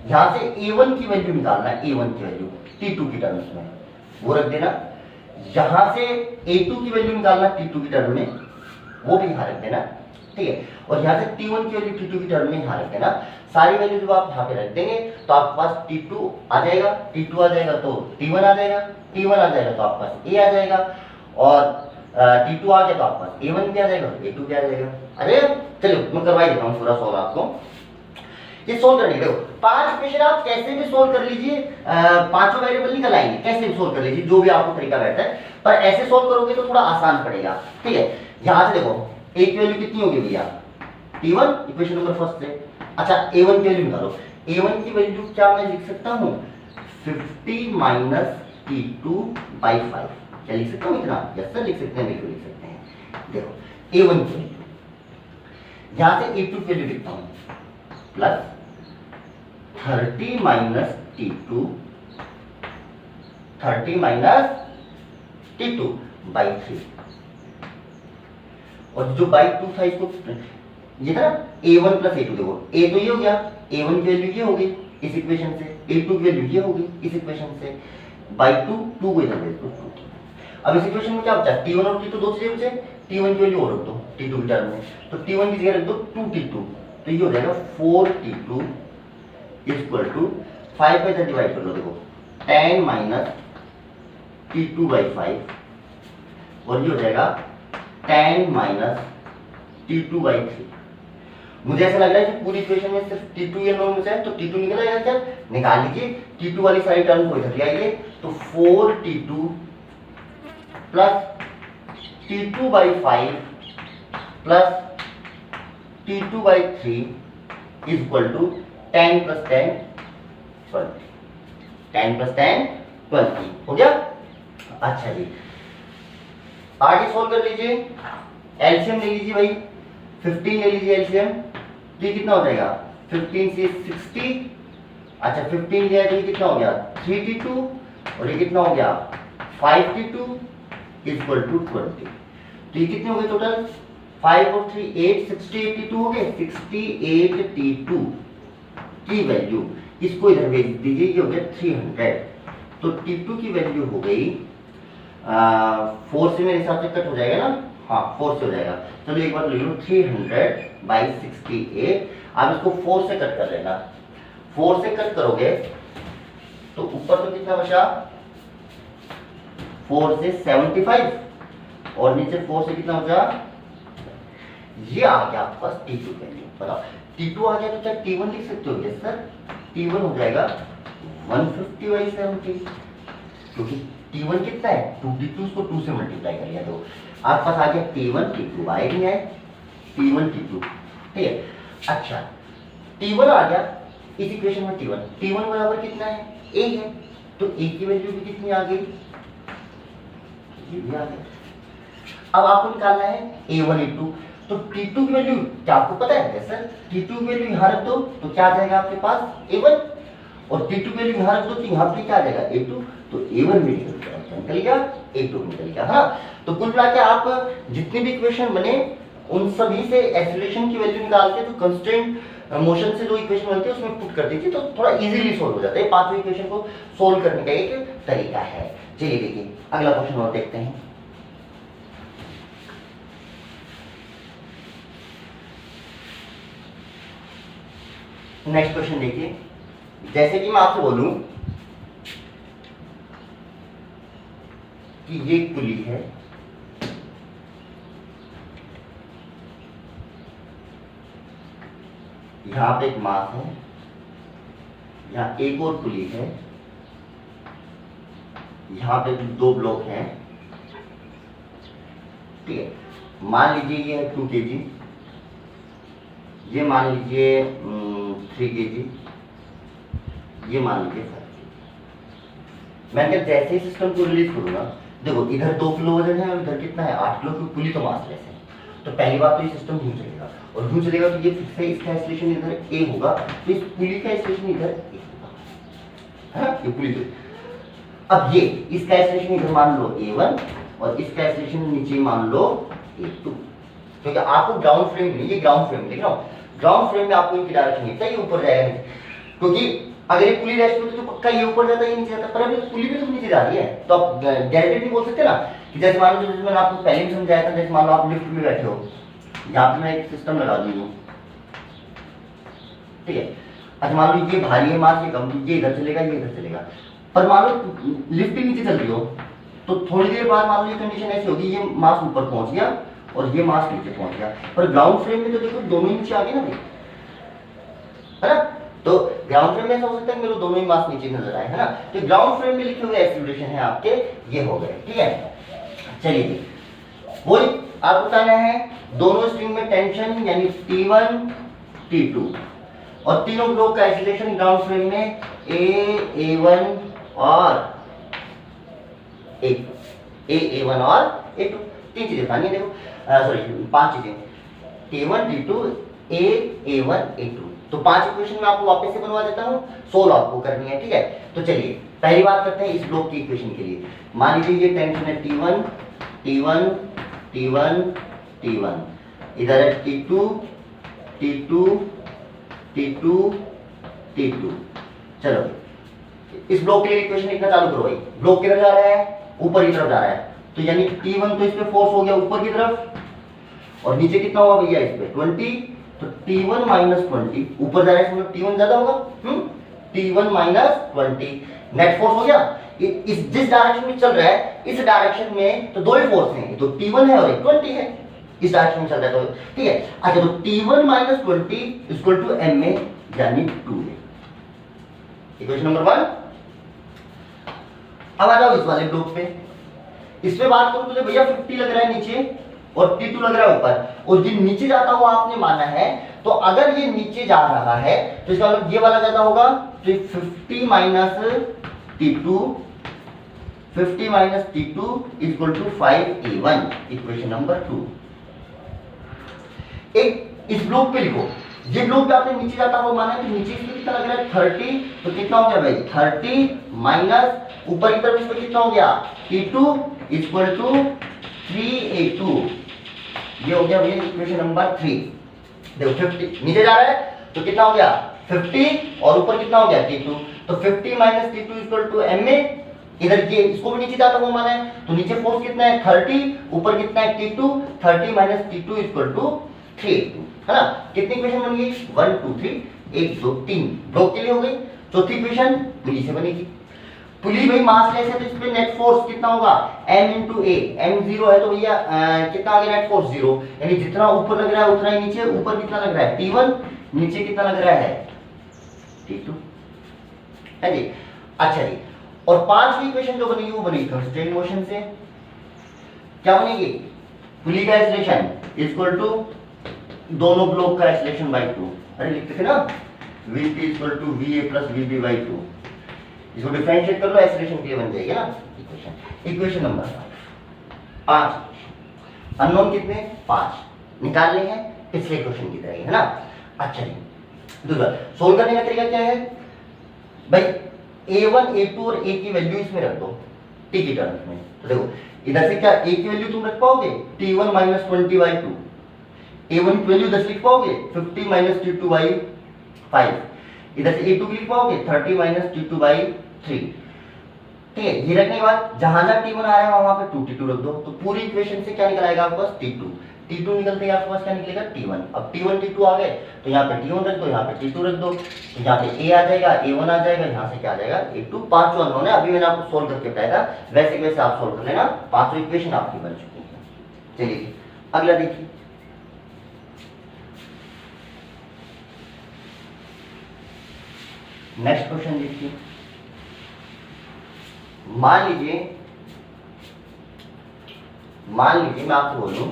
Speaker 1: यहां से A1 की वैल्यू निकालना है, A1 की वैल्यू T2 की टर्म्स में, वो रख देना। यहां से A2 की वैल्यू निकालना T2 की टर्म में, वो भी यहां रख देना, ठीक है। और यहां से T1 की वैल्यू T2 की टर्म में यहां रख देना। सारी वैल्यू जब आप यहां पे रख देंगे तो आपके पास T2 आ जाएगा, T2 आ जाएगा तो T1 आ जाएगा, T1 आ जाएगा तो आपके पास A आ जाएगा, और T2 आ गया तो आपके पास A1 भी आ जाएगा, A2 भी आ जाएगा। अरे चलो मैं करवा देता हूँ पूरा सॉल्व आपको। ये सोल्व करने देखो 5 इक्वेशन आप कैसे भी सोल्व कर लीजिए, 5 वेरिएबल निकल आएंगे, कैसे भी सोल्व कर लीजिए, जो भी आपको तरीका बैठता है। पर ऐसे सोल्व करोगे तो थोड़ा आसान पड़ेगा, ठीक है। यहां से देखो ए की वैल्यू कितनी होगी भैया T1 इक्वेशन नंबर फर्स्ट से। अच्छा A1 की वैल्यू निकालो। A1 की वैल्यू क्या मैं लिख सकता हूं 50 माइनस T2/5। क्या लिख सकता हूं इतना? यस सर लिख सकते हैं, बिल्कुल लिख सकते हैं। देखो A1 की वैल्यू, यहां से A2 की वैल्यू लिखता हूं plus 30 minus T2, 30 minus T2/3, और जो बाई 2 था इसको ये था A1 प्लस A2। देखो A तो ये हो गया, A1 की वैल्यू ये होगी इस इक्वेशन से, A2 की वैल्यू ये होगी इस इक्वेशन से, बाई 2 2 को इधर भेज दो। अब इस इक्वेशन में क्या बचा T1 और T2 दो चीजें बचे। T1 की वैल्यू और रख दो T2 की टर्म में, तो T1 की जगह रख दो 2T2, तो ये हो जाएगा 4T2 इक्वल टू 5 पे डिवाइड कर लो। देखो 10 माइनस T2/5 और ये हो जाएगा 10 माइनस T2/3। मुझे ऐसा लग रहा है कि पूरी इक्वेशन में सिर्फ T2 या नॉन बचा है, तो T2 निकल आएगा क्या? निकाल लीजिए। T2 वाली सारी टर्म को इधर ले आइए, तो 4T2 plus T2/5 plus T2/3 equal to 10 plus 10 20। 10 plus 10 20 हो गया। अच्छा जी आगे सोल्व कर लीजिए। एलसीएम ले लीजिए भाई, 15 ले लीजिए एलसीएम, तो ये कितना हो जाएगा 15 से 60। अच्छा 15 लिया तो ये कितना हो गया 3T2, और ये कितना हो गया 5T2 इक्वल टू 20। तो ये कितने हो गए टोटल 5 और 3 8, 68 T2 हो गए। 68 T2 की वैल्यू इसको इधर भेज दीजिए, ये हो गया 300। तो T2 की वैल्यू हो गई 4 से मेरे हिसाब से कट हो जाएगा ना, हाँ 4 से हो जाएगा। चलो एक बार लिख लो 300/68। आप इसको 4 से कट कर लेना। 4 से कट करोगे तो ऊपर तो कितना बचा 4 से 75, और नीचे 4 से कितना बचा, ये आ गया आपके पास T2 वैल्यू। बताओ T2 आ गया तो क्या T1 लिख सकते हो? यस सर, T1 हो जाएगा 150/70, क्योंकि T1 कितना है 2T2, उसको 2 से मल्टीप्लाई कर लिया, तो आपके पास आ गया T1 T2 आए नहीं आए, T1 T2, ठीक है। अच्छा T1 आ गया इस इक्वेशन में, T1 बराबर कितना है A है, तो A की वैल्यू भी कितनी आ गई, ये भी आ गया। अब आपको निकालना है A1 A2, तो T2 की वैल्यू क्या आपको पता है सर, T2 की वैल्यू यहाँ रख दो तो क्या आ जाएगा आपके पास A1, और T2 की वैल्यू यहाँ रख दो तो यहाँ पे क्या आ जाएगा A2, तो A1 भी निकल गया, A2 भी निकल गया, हाँ। तो कुल मिला के आप जितनी भी इक्वेशन बने उन सभी से एक्सीलरेशन की वैल्यू निकाल के जो कंस्ट्रेंट मोशन से जो इक्वेशन बनती है उसमें पुट कर दीजिए, तो थोड़ा इजीली सोल्व हो जाता है। पांचवी इक्वेशन को सोल्व करने का एक तरीका है। चलिए देखिए अगला क्वेश्चन और देखते हैं। नेक्स्ट क्वेश्चन देखिए, जैसे कि मैं आपसे बोलूं कि ये पुली है, यहां पे एक मास है, यहां एक और पुली है, यहां पे 2 ब्लॉक हैं, ठीक है। मान लीजिए ये है 2 kg, ये मान लीजिए 3 kg, ये मान लीजिए 5 kg। मैं क्या जैसे ही सिस्टम को रिलीज करूंगा, देखो इधर 2 किलो वजन है और इधर कितना है 8 किलो, क्योंकि पुली तो मासलेस है। तो पहली बात तो ये सिस्टम यूं चलेगा, और यूं चलेगा तो ये फिक्स है, इसका एक्सीलरेशन इधर a होगा, तो इस पुली का एक्सीलरेशन इधर a होगा, है ना, ये पुली तो। अब ये इसका एक्सीलरेशन इधर मान लो a1, और इसका एक्सीलरेशन नीचे मान लो a2, क्योंकि आपको ग्राउंड फ्रेम मिली, ये ग्राउंड फ्रेम लिख रहा हूं, ग्राउंड फ्रेम में आपको इनकी डायरेक्शन नहीं चाहिए, ऊपर जाएगा नीचे, क्योंकि अगर ये पुली रेस्ट होती तो पक्का ये ऊपर जाता है, ये नीचे जाता, पर अभी पुली भी तो नीचे जा रही है, तो आप डायरेक्टली नहीं बोल सकते ना कि जैसे मान लो, जैसे मैंने आपको पहले भी समझाया था, जैसे मान लो आप लिफ्ट में बैठे हो, यहाँ पे मैं एक सिस्टम लगा दी हूँ, ठीक है। अच्छा मान लो ये भारी है मास, ये कम, ये इधर चलेगा, ये इधर चलेगा, पर मान लो लिफ्ट भी नीचे चल रही हो, तो थोड़ी देर बाद मान लो ये कंडीशन ऐसी होगी, ये मास ऊपर पहुंच गया और ये मास नीचे पहुंच गया, पर ग्राउंड फ्रेम में तो देखो दोनों ही नीचे आ गए ना भाई, है ना। तो ग्राउंड फ्रेम में ऐसा हो सकता है कि मेरे दोनों ही मास नीचे नजर आए, है ना। तो ग्राउंड फ्रेम में लिखे हुए एक्सीलरेशन है आपके ये हो गए, ठीक है। चलिए वही आप बताना है दोनों स्ट्रिंग में टेंशन यानी T1 T2 और तीनों ब्लॉक का आइसोलेशन ग्राउंड फ्रेम में A1 और A1 और A2। तीन चीजें बतानी है, देखो सॉरी 5 चीजें, T1 T2 A1 A2। तो 5 इक्वेशन में आपको वापस से बनवा देता हूं, सोल्व आपको करनी है, ठीक है। तो चलिए पहली बात करते हैं इस ब्लॉक की इक्वेशन के लिए। मान लीजिए ये टेंशन है T1 T1 T1 T1, इधर है T2 T2 T2 T2। चलो इस ब्लॉक के लिए इक्वेशन लिखना चालू करो भाई। ब्लॉक किधर जा रहा है? ऊपर की तरफ जा रहा है, तो यानी T1 तो इस पे फोर्स हो गया ऊपर की तरफ, और नीचे कितना होगा भैया इस पे 20, तो T1 माइनस 20 ऊपर जा रहा है, मतलब T1 ज्यादा होगा। T1 माइनस 20 नेट फोर्स हो गया। इस जिस डायरेक्शन में चल रहा है इस डायरेक्शन में तो दो ही फोर्स हैं, तो T1 है और एक 20 है, इस डायरेक्शन में चल रहा है, तो ठीक है। अच्छा, तो T1 minus 20 equal to m a यानी 2 है, इक्वेशन नंबर 1। अब आ जाओ इस वाले ब्लॉक पे, इस पे बात करूं तो भैया 50 लग रहा है नीचे और T2 लग रहा है ऊपर, और जो नीचे जाता हुआ आपने माना है, तो अगर ये नीचे जा रहा है तो इसका मतलब ये वाला ज्यादा होगा, तो 50 minus T2 equal to 5A1, equation number 2। एक इस ब्लॉक पे लिखो, ये ब्लॉक पे आपने नीचे जाता हुआ माना है, तो नीचे इसमें कितना लग रहा है 30, तो कितना हो गया भाई 30 माइनस ऊपर की तरफ इसमें कितना हो गया T2 इक्वल टू 3A2, ये हो गया भैया इक्वेशन नंबर 3। देखो 50 नीचे जा रहा है तो कितना हो गया 50 और ऊपर कितना हो गया T2, तो 50 minus T2 equal to MA। इधर ये इसको भी नीचे जाता हुआ माना है, तो नीचे फोर्स कितना है 30, ऊपर कितना है T2, 30 minus T2 equal to 3A2, है ना। कितनी इक्वेशन बन गई 1 2 3 1 2 3 ब्लॉक के लिए हो गई। चौथी इक्वेशन पुली से बनेगी। पुली भाई मास लेस है तो इस पे नेट फोर्स कितना होगा m इंटू ए, m 0 है तो भैया कितना आ गया नेट फोर्स 0, यानी जितना ऊपर लग रहा है उतना ही नीचे, ऊपर कितना लग रहा है T1, नीचे कितना लग रहा है T2, है जी। अच्छा जी, और पांचवी इक्वेशन जो बनेगी वो बनेगी कंस्ट्रेंट मोशन से। क्या बनेगी पुली का एक्सेलरेशन इक्वल टू दोनों ब्लॉक का एक्सेलरेशन बाय 2, अरे लिखते थे ना Vp equal to Va plus Vb by 2, इसको डिफरेंशिएट कर लो एक्सेलरेशन के लिए बन जाएगी ना इक्वेशन। इक्वेशन नंबर 5 अननोन कितने 5 निकालने हैं पिछले क्वेश्चन की तरह ही, है ना। अच्छा जी, दूसरा सोल्व करने का तरीका क्या है भाई, A1 A2 और A की वैल्यू इसमें रख दो t की टर्म्स में। तो देखो इधर से क्या A की वैल्यू तुम रख पाओगे T1 माइनस 20 बाई 2, A1 की वैल्यू 10 लिख पाओगे 50 माइनस T2 बाई 5, इधर से A2 की लिख पाओगे 30 माइनस T2 बाई 3, ठीक है। ये रखने के बाद जहां जहां T1 आ रहा है वहां पे 2T2 रख दो, तो पूरी इक्वेशन से क्या निकल आएगा आपके पास T2 निकलते ही आपके पास क्या निकलेगा T1। अब T1 T2 आ गए तो यहाँ पे T1 रख दो, यहाँ पे T2 रख दो, तो यहाँ पे A आ जाएगा, A1 आ जाएगा, यहाँ से क्या आ जाएगा A2। पांचों अननोन है, अभी मैंने आपको सोल्व करके बताया था, वैसे वैसे आप सोल्व कर लेना, पांचों इक्वेशन आपकी बन चुकी है। चलिए अगला देखिए, नेक्स्ट क्वेश्चन देखिए। मान लीजिए मैं आपको बोलूं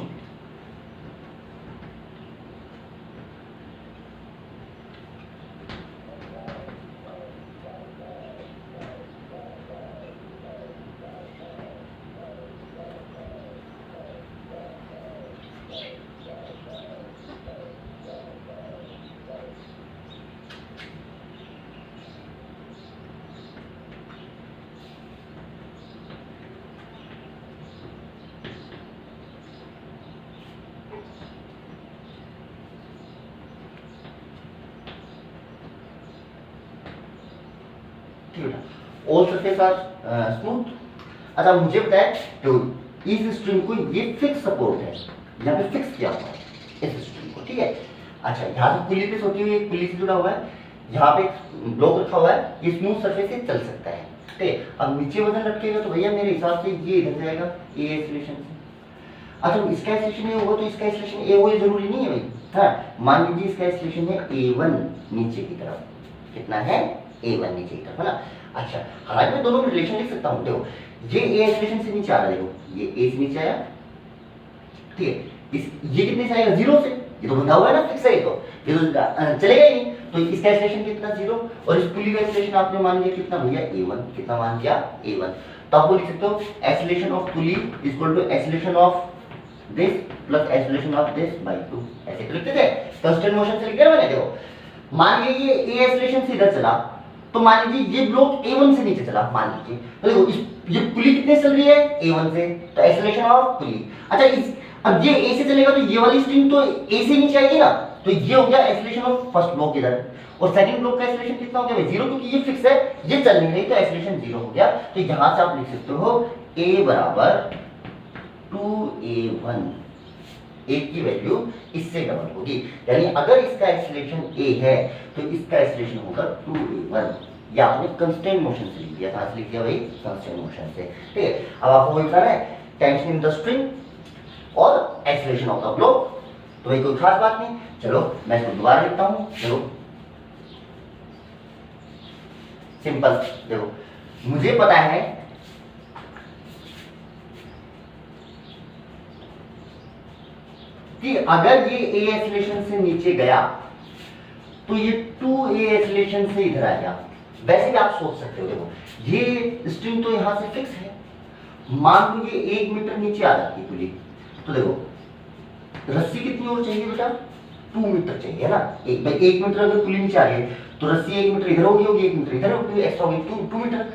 Speaker 1: ऑल सरफेस आर स्मूथ। अच्छा मुझे बताए तो इस स्ट्रिंग को ये फिक्स सपोर्ट है, यहाँ पे फिक्स किया हुआ है इस स्ट्रिंग को, ठीक है। अच्छा यहाँ पे पुली पे होती हुई एक पुली से जुड़ा हुआ है, यहाँ पे ब्लॉक रखा हुआ है, ये स्मूथ सरफेस से चल सकता है, ठीक है। अब नीचे वजन रखेगा तो भैया मेरे हिसाब से ये इधर जाएगा ए एक्सेलरेशन से। अच्छा इसका एक्सेलरेशन ए होगा तो इसका एक्सेलरेशन ए हो, ये जरूरी नहीं है भाई। हाँ मान लीजिए इसका एक्सेलरेशन है A1 नीचे की तरफ, कितना है A1 नीचे की तरफ, है ना। अच्छा हालांकि मैं दोनों में रिलेशन लिख सकता हूँ, देखो ये ए एक्सेलरेशन से नीचे आ रहा है, देखो ये ए से नीचे आया, ठीक है। इस ये कितने से आएगा, 0 से, ये तो बंधा हुआ है ना, फिक्स है, ये तो चलेगा ही नहीं, तो इसका एक्सेलरेशन कितना, 0, और इस पुली का एक्सेलरेशन आपने मान लिया कितना भैया, a1, कितना मान लिया, a1। तो आप लिख सकते हो acceleration of pulley equal to acceleration of this plus acceleration of this by 2, ऐसे तो लिखते थे, कांस्टेंट मोशन से लिख दिया मैंने। देखो मान लीजिए ये a एक्सेलरेशन से इधर चला, तो मान लीजिए ये ब्लॉक a1 से नीचे चला, मान लीजिए, तो देखो इस ये पुली कितने से चल रही है, a1 से, तो एक्सेलरेशन ऑफ पुली। अच्छा इस अब ये a से चलेगा तो ये वाली स्ट्रिंग तो a से नीचे आएगी ना, तो ये हो गया एक्सेलरेशन ऑफ फर्स्ट ब्लॉक इधर, और सेकंड ब्लॉक का एक्सेलरेशन कितना हो गया, 0, क्योंकि ये फिक्स है, ये चल नहीं रही, तो एक्सेलरेशन 0 हो गया। तो यहां से आप लिख सकते हो a बराबर 2a1, a की वैल्यू इससे डबल होगी, यानी अगर इसका एक्सेलरेशन a है तो इसका एक्सेलरेशन होगा 2a1, या आपने कांस्टेंट मोशन से लिख दिया, कहां से लिख दिया भाई, कांस्टेंट मोशन से, ठीक है। अब आपको वही बताना है टेंशन इन द स्ट्रिंग और एक्सेलरेशन ऑफ द ब्लॉक, तो भाई कोई खास बात नहीं। चलो मैं इसको दोबारा लिखता हूं, चलो सिंपल, देखो मुझे पता है कि अगर ये a एक्सेलरेशन से नीचे गया तो ये 2a एक्सेलरेशन से इधर आएगा। वैसे भी आप सोच सकते हो, देखो ये स्ट्रिंग तो यहां से फिक्स है, मान लो ये 1 मीटर नीचे आ जाती है पुली, तो देखो रस्सी कितनी और चाहिए बेटा, 2 मीटर चाहिए है ना, 1 मीटर अगर पुली नीचे आ रही है तो रस्सी 1 मीटर इधर होगी, 1 मीटर इधर होगी, एक्स्ट्रा होगी 2 मीटर,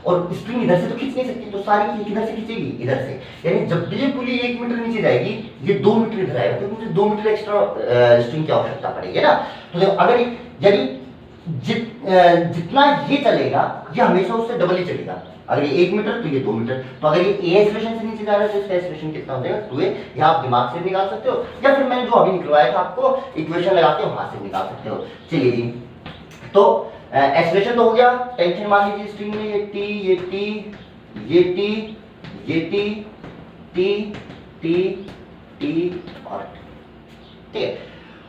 Speaker 1: और स्ट्रिंग इधर से तो खींच नहीं सकती, तो सारी किधर से खींचेगी, इधर से, यानी जब भी ये पुली 1 मीटर नीचे जाएगी ये 2 मीटर इधर आएगा, तो मुझे 2 मीटर एक्स्ट्रा स्ट्रिंग की आवश्यकता पड़ेगी ना। तो देखो अगर यानी जितना ये चलेगा ये हमेशा उससे डबल ही चलेगा, अगर ये 1 मीटर तो ये 2 मीटर, तो अगर ये a एक्सेलरेशन से नीचे जा रहा है तो इसका एक्सेलरेशन कितना हो जाएगा, 2a, या आप दिमाग से निकाल सकते हो, या फिर मैंने जो अभी निकलवाया था आपको इक्वेशन लगा के वहां से निकाल सकते हो। चलिए जी, तो एक्सेलरेशन तो हो गया, टेंशन मान लीजिए स्ट्रिंग में ये t, ये t, ये t, ये t, t, t, t और ठीक है।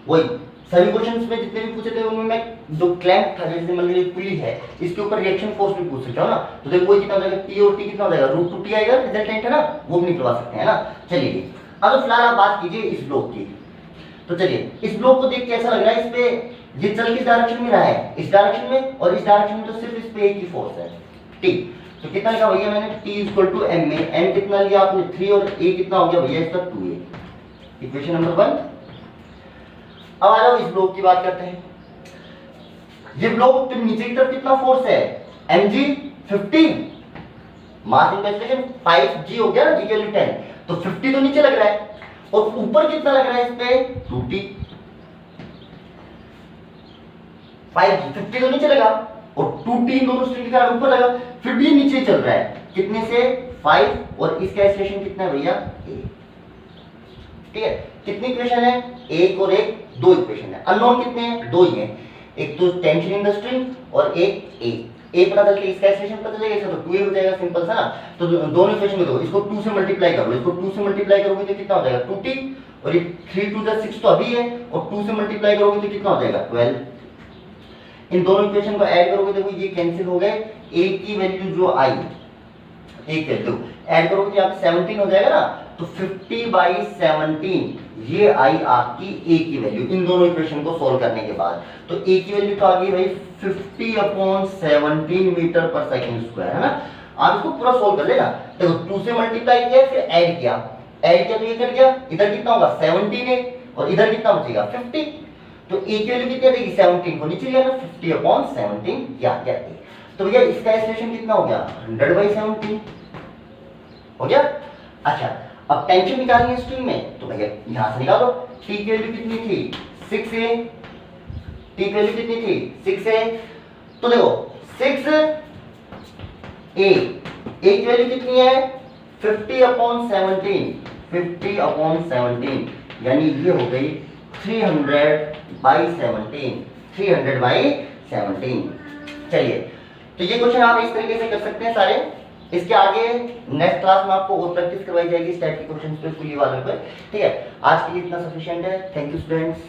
Speaker 1: वही सभी क्वेश्चंस में जितने भी पूछे थे उनमें मैं जो क्लैंप था, जैसे मान लीजिए पुली है, इसके ऊपर रिएक्शन फोर्स भी पूछ सकता हूं ना, तो देखो वही कितना हो जाएगा, t और t कितना हो जाएगा, √2t आएगा, रिजल्टेंट है ना, वो भी निकलवा सकते हैं ना। चलिए अब फिलहाल आप बात कीजिए इस ब्लॉक की, तो चलिए इस ब्लॉक को देख के ऐसा लग रहा है इस पे ये चल किस डायरेक्शन में रहा है, इस डायरेक्शन में, और इस डायरेक्शन में तो सिर्फ इस पे एक ही फोर्स है, ठीक। तो कितना लिखा भैया मैंने, t = m में m कितना लिया आपने 3, और a कितना हो गया भैया इसका 2a, इक्वेशन नंबर 1। अब आ जाओ इस ब्लॉक की बात करते हैं। ये ब्लॉक पे नीचे की तरफ कितना फोर्स है, mg 15, मास इन एक्सेलरेशन 5g हो गया ना, g की वैल्यू 10, तो 50 तो नीचे लग रहा है, और ऊपर कितना लग रहा है इस पे 2t, 5g 50 तो नीचे लगा, और 2t दोनों स्ट्रिंग के कारण ऊपर लगा, फिर भी नीचे चल रहा है, कितने से 5, और इसका एक्सेलरेशन कितना है भैया a, ठीक है। कितनी इक्वेशन है, एक और एक, 2 इक्वेशन है, अननोन कितने हैं, 2 ही हैं, एक तो टेंशन इन द स्ट्रिंग और एक a पता चल के इसका एक्सप्रेशन पता चलेगा, इसका तो 2a हो जाएगा, सिंपल सा ना। तो दोनों इक्वेशन में देखो, इसको 2 से मल्टीप्लाई करो, इसको 2 से मल्टीप्लाई करोगे तो कितना हो जाएगा 2t, और ये 3 2 6 तो अभी है, और 2 से मल्टीप्लाई करोगे तो कितना हो जाएगा 12। इन दोनों इक्वेशन को ऐड करोगे, देखो ये कैंसिल हो गए, a की वैल्यू जो आई, एक वैल्यू ऐड करोगे तो यहाँ पे 17 हो जाएगा ना, तो 50/17 ये आई आपकी a की वैल्यू, इन दोनों इक्वेशन को सोल्व करने के बाद। तो a की वैल्यू तो आ गई भाई 50/17 मीटर पर सेकंड स्क्वायर, है ना। आप इसको पूरा सोल्व कर लेना, देखो 2 से मल्टीप्लाई किया फिर ऐड किया तो ये कट गया, इधर कितना होगा 17 है, और इधर कितना बचेगा 50, तो a की वैल्यू कितनी आएगी, 17 को नीचे लिया ना, 50/17 या a। तो भैया इसका एक्सप्रेशन कितना हो गया 100/17 हो गया। अच्छा अब टेंशन निकालनी है स्ट्रिंग में, तो भैया यहां से निकालो, t की वैल्यू कितनी थी 6a, t की वैल्यू कितनी थी 6a, तो देखो 6a की वैल्यू कितनी है 50/17 यानी ये हो गई 300/17। चलिए तो ये क्वेश्चन आप इस तरीके से कर सकते हैं सारे। इसके आगे नेक्स्ट क्लास में आपको और प्रैक्टिस करवाई जाएगी इस टाइप के क्वेश्चंस पे, पुली वालों पे, ठीक है। आज के लिए इतना सफिशिएंट है। Thank you students.